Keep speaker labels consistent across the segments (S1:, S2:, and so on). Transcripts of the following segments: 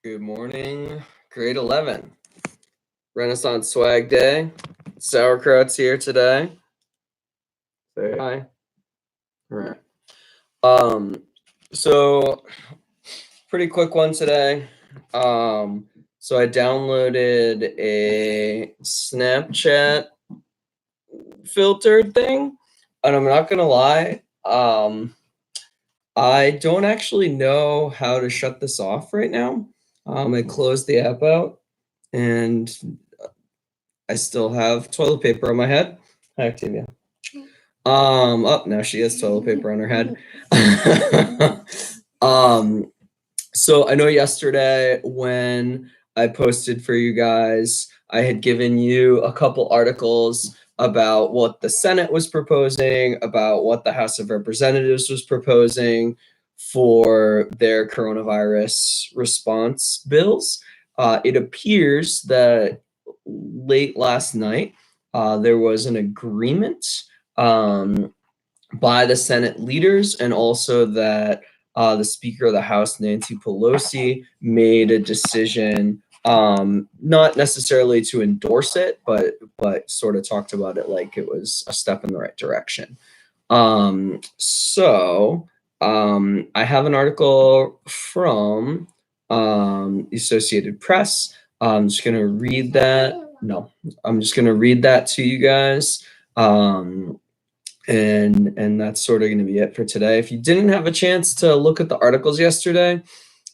S1: Good morning, grade 11. Renaissance Swag Day. Sauerkraut's here today. Say hi. All right. So pretty quick one today. So I downloaded a Snapchat filtered thing, and I'm not gonna lie, I don't actually know how to shut this off right now. I closed the app out, and I still have toilet paper on my head. Hi, Octavia. Oh, now she has toilet paper on her head. So I know yesterday when I posted for you guys, I had given you a couple articles about what the Senate was proposing, about what the House of Representatives was proposing for their coronavirus response bills. It appears that late last night, there was an agreement by the Senate leaders, and also that the Speaker of the House, Nancy Pelosi, made a decision, not necessarily to endorse it, but sort of talked about it like it was a step in the right direction. I have an article from the Associated Press. I'm just going to read that. No, I'm just going to read that to you guys. And that's sort of going to be it for today. If you didn't have a chance to look at the articles yesterday,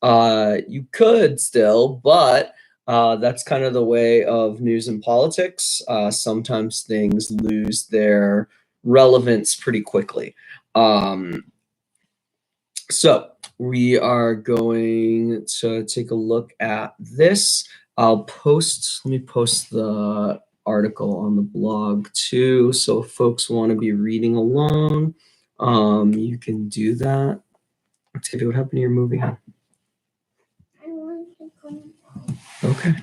S1: you could still, but that's kind of the way of news and politics. Sometimes things lose their relevance pretty quickly. So we are going to take a look at this. Let me post the article on the blog too, so if folks want to be reading along, you can do that. Octavia, what happened to your movie, huh?
S2: I want to come home.
S1: Okay.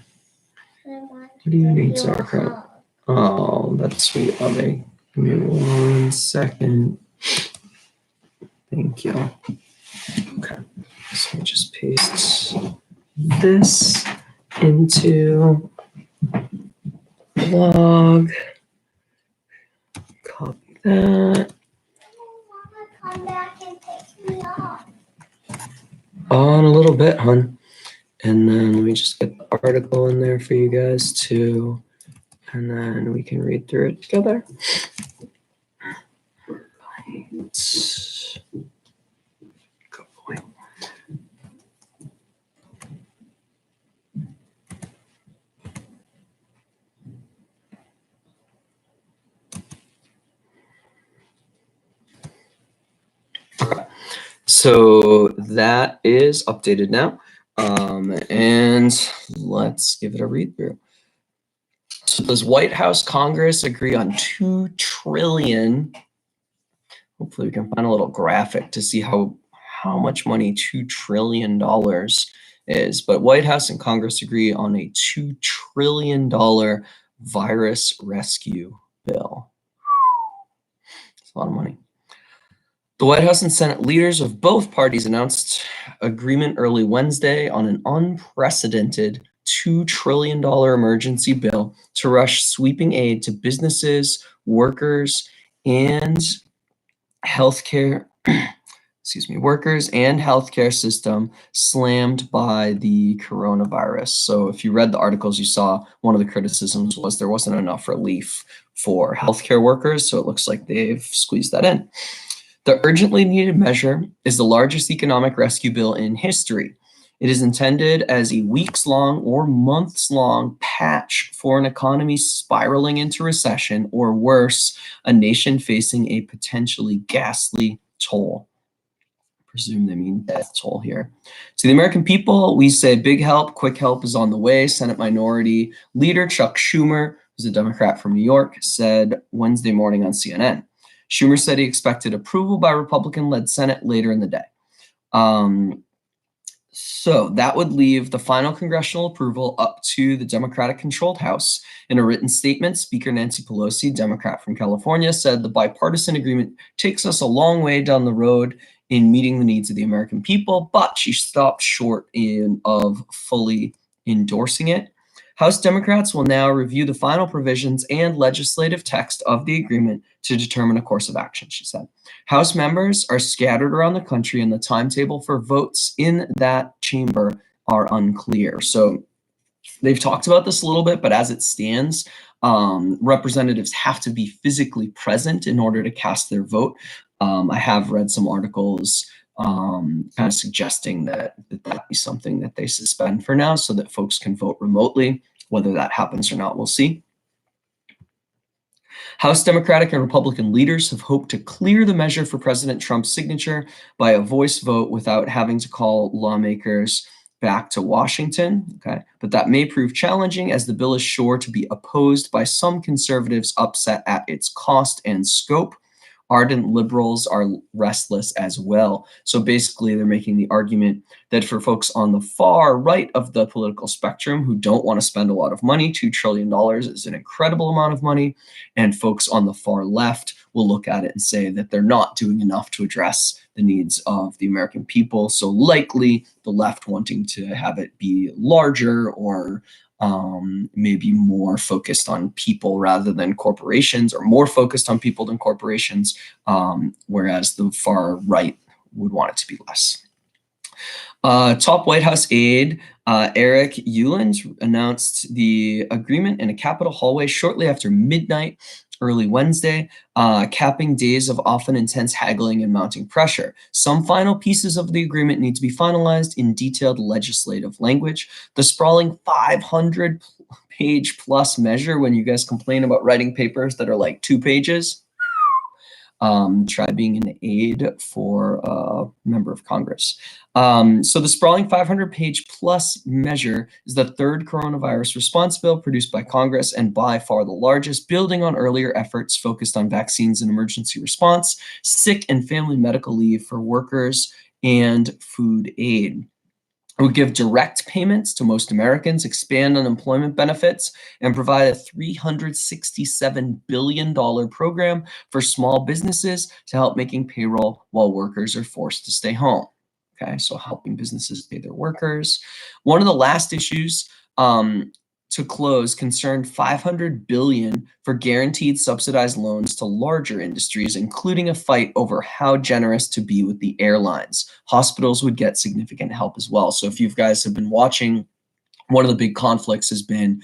S2: What
S1: do you need, sauerkraut? Oh, that's sweet of me. Give me 1 second. Thank you. Okay, so I just paste this into blog. Copy that.
S2: Come back and pick me up.
S1: On a little bit, hun. And then let me just get the article in there for you guys too. And then we can read through it together. Right. Good boy. Okay. So that is updated now. And let's give it a read through. So does White House Congress agree on $2 trillion? Hopefully we can find a little graphic to see how much money $2 trillion is. But White House and Congress agree on a $2 trillion virus rescue bill. It's a lot of money. The White House and Senate leaders of both parties announced agreement early Wednesday on an unprecedented $2 trillion emergency bill to rush sweeping aid to businesses, workers, and healthcare system slammed by the coronavirus. So if you read the articles, you saw one of the criticisms was there wasn't enough relief for healthcare workers, so it looks like they've squeezed that in. The urgently needed measure is the largest economic rescue bill in history. It is intended as a weeks-long or months-long patch for an economy spiraling into recession, or worse, a nation facing a potentially ghastly toll. I presume they mean death toll here. To the American people, we say big help, quick help is on the way. Senate Minority Leader Chuck Schumer, who's a Democrat from New York, said Wednesday morning on CNN. Schumer said he expected approval by Republican-led Senate later in the day. So that would leave the final congressional approval up to the Democratic-controlled House. In a written statement, Speaker Nancy Pelosi, Democrat from California, said the bipartisan agreement takes us a long way down the road in meeting the needs of the American people, but she stopped short of fully endorsing it. House Democrats will now review the final provisions and legislative text of the agreement to determine a course of action, she said. House members are scattered around the country, and the timetable for votes in that chamber are unclear. So they've talked about this a little bit, but as it stands, representatives have to be physically present in order to cast their vote. I have read some articles kind of suggesting that be something that they suspend for now so that folks can vote remotely. Whether that happens or not, we'll see. House Democratic and Republican leaders have hoped to clear the measure for President Trump's signature by a voice vote without having to call lawmakers back to Washington. Okay, but that may prove challenging as the bill is sure to be opposed by some conservatives upset at its cost and scope. Ardent liberals are restless as well. So basically, they're making the argument that for folks on the far right of the political spectrum who don't want to spend a lot of money, $2 trillion is an incredible amount of money. And folks on the far left will look at it and say that they're not doing enough to address the needs of the American people. So likely the left wanting to have it be larger or maybe more focused on people rather than corporations, or more focused on people than corporations, whereas the far right would want it to be less. Top White House aide Eric Ueland announced the agreement in a Capitol hallway shortly after midnight early Wednesday, capping days of often intense haggling and mounting pressure. Some final pieces of the agreement need to be finalized in detailed legislative language. The sprawling 500-page plus measure, when you guys complain about writing papers that are like 2 pages, try being an aide for a member of Congress. So the sprawling 500-page plus measure is the third coronavirus response bill produced by Congress and by far the largest, building on earlier efforts focused on vaccines and emergency response, sick and family medical leave for workers, and food aid. It would give direct payments to most Americans, expand unemployment benefits, and provide a $367 billion program for small businesses to help making payroll while workers are forced to stay home. Okay, so helping businesses pay their workers. One of the last issues to close concerned $500 billion for guaranteed subsidized loans to larger industries, including a fight over how generous to be with the airlines. Hospitals would get significant help as well. So if you guys have been watching, one of the big conflicts has been,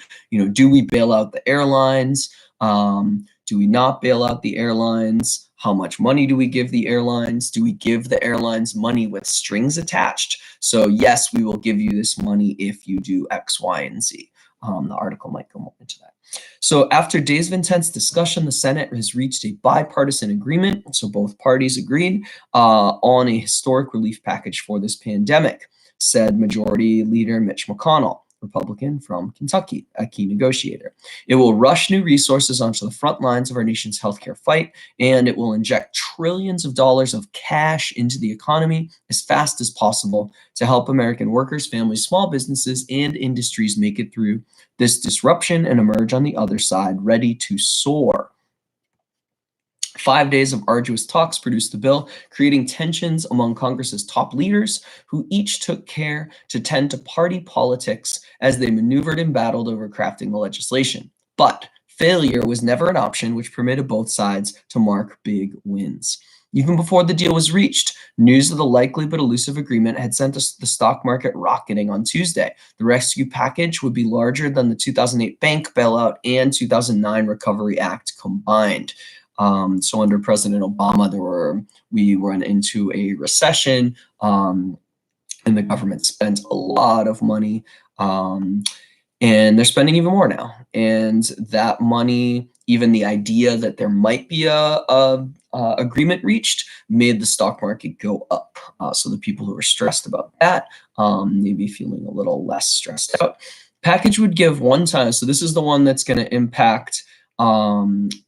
S1: do we bail out the airlines? Do we not bail out the airlines? How much money do we give the airlines? Do we give the airlines money with strings attached? So yes, we will give you this money if you do X, Y, and Z. The article might go more into that. So after days of intense discussion, the Senate has reached a bipartisan agreement. So both parties agreed on a historic relief package for this pandemic, said Majority Leader Mitch McConnell, Republican from Kentucky, a key negotiator. It will rush new resources onto the front lines of our nation's healthcare fight, and it will inject trillions of dollars of cash into the economy as fast as possible to help American workers, families, small businesses, and industries make it through this disruption and emerge on the other side ready to soar. 5 days of arduous talks produced the bill, creating tensions among Congress's top leaders, who each took care to tend to party politics as they maneuvered and battled over crafting the legislation. But failure was never an option, which permitted both sides to mark big wins. Even before the deal was reached, news of the likely but elusive agreement had sent the stock market rocketing on Tuesday. The rescue package would be larger than the 2008 bank bailout and 2009 Recovery Act combined. So under President Obama, we went into a recession, and the government spent a lot of money, and they're spending even more now. And that money, even the idea that there might be a agreement reached, made the stock market go up. So the people who are stressed about that may be feeling a little less stressed out. Package would give one time. So this is the one that's going to impact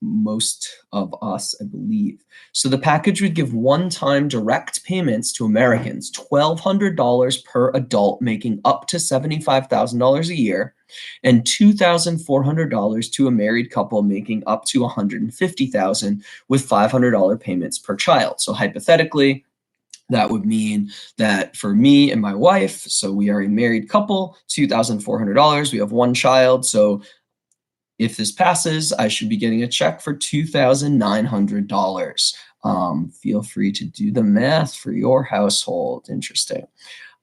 S1: most of us, I believe. So the package would give one-time direct payments to Americans, $1,200 per adult making up to $75,000 a year, and $2,400 to a married couple making up to $150,000 with $500 payments per child. So hypothetically, That would mean that for me and my wife, so we are a married couple, $2,400. We have one child. So if this passes, I should be getting a check for $2,900. Feel free to do the math for your household. Interesting.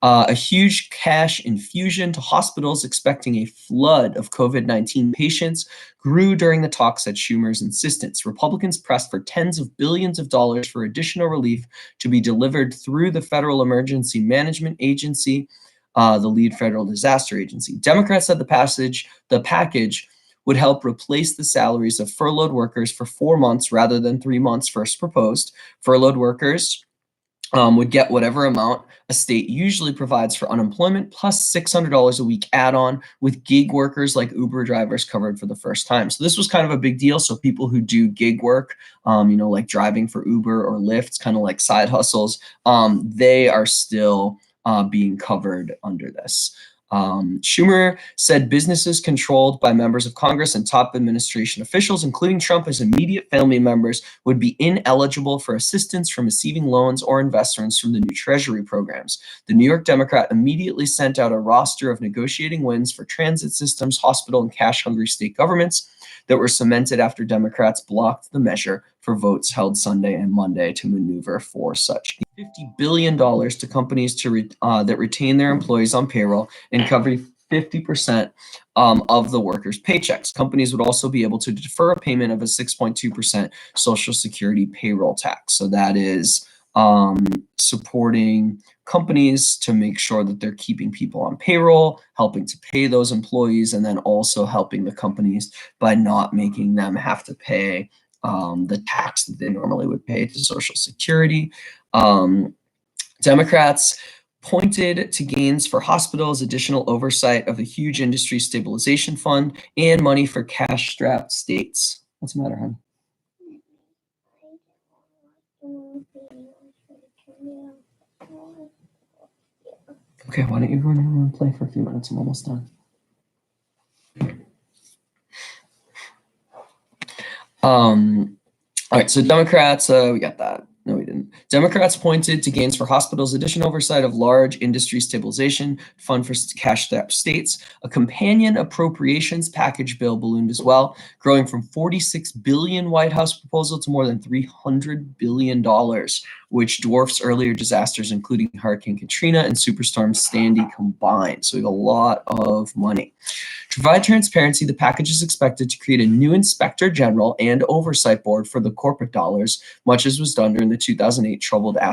S1: A huge cash infusion to hospitals expecting a flood of COVID-19 patients grew during the talks at Schumer's insistence. Republicans pressed for tens of billions of dollars for additional relief to be delivered through the Federal Emergency Management Agency, the lead federal disaster agency. Democrats said the package would help replace the salaries of furloughed workers for 4 months rather than 3 months first proposed. Furloughed workers would get whatever amount a state usually provides for unemployment plus $600 a week add-on, with gig workers like Uber drivers covered for the first time. So this was kind of a big deal. So people who do gig work, like driving for Uber or Lyft, kind of like side hustles, they are still being covered under this. Schumer said businesses controlled by members of Congress and top administration officials, including Trump, his immediate family members, would be ineligible for assistance from receiving loans or investments from the new Treasury programs. The New York Democrat immediately sent out a roster of negotiating wins for transit systems, hospital, and cash-hungry state governments that were cemented after Democrats blocked the measure for votes held Sunday and Monday to maneuver for such. $50 billion to companies that retain their employees on payroll and cover 50% of the workers' paychecks. Companies would also be able to defer a payment of a 6.2% Social Security payroll tax. So that is supporting companies to make sure that they're keeping people on payroll, helping to pay those employees, and then also helping the companies by not making them have to pay the tax that they normally would pay to Social Security. Democrats pointed to gains for hospitals, additional oversight of the huge industry stabilization fund, and money for cash-strapped states. What's the matter, hon? Okay, why don't you go in your room and play for a few minutes? I'm almost done. All right, so Democrats, we got that. No, we didn't. Democrats pointed to gains for hospitals, additional oversight of large industry stabilization fund for cash-strapped states. A companion appropriations package bill ballooned as well, growing from $46 billion White House proposal to more than $300 billion, which dwarfs earlier disasters, including Hurricane Katrina and Superstorm Sandy combined. So we have a lot of money. To provide transparency, the package is expected to create a new inspector general and oversight board for the corporate dollars, much as was done during the 2008 troubled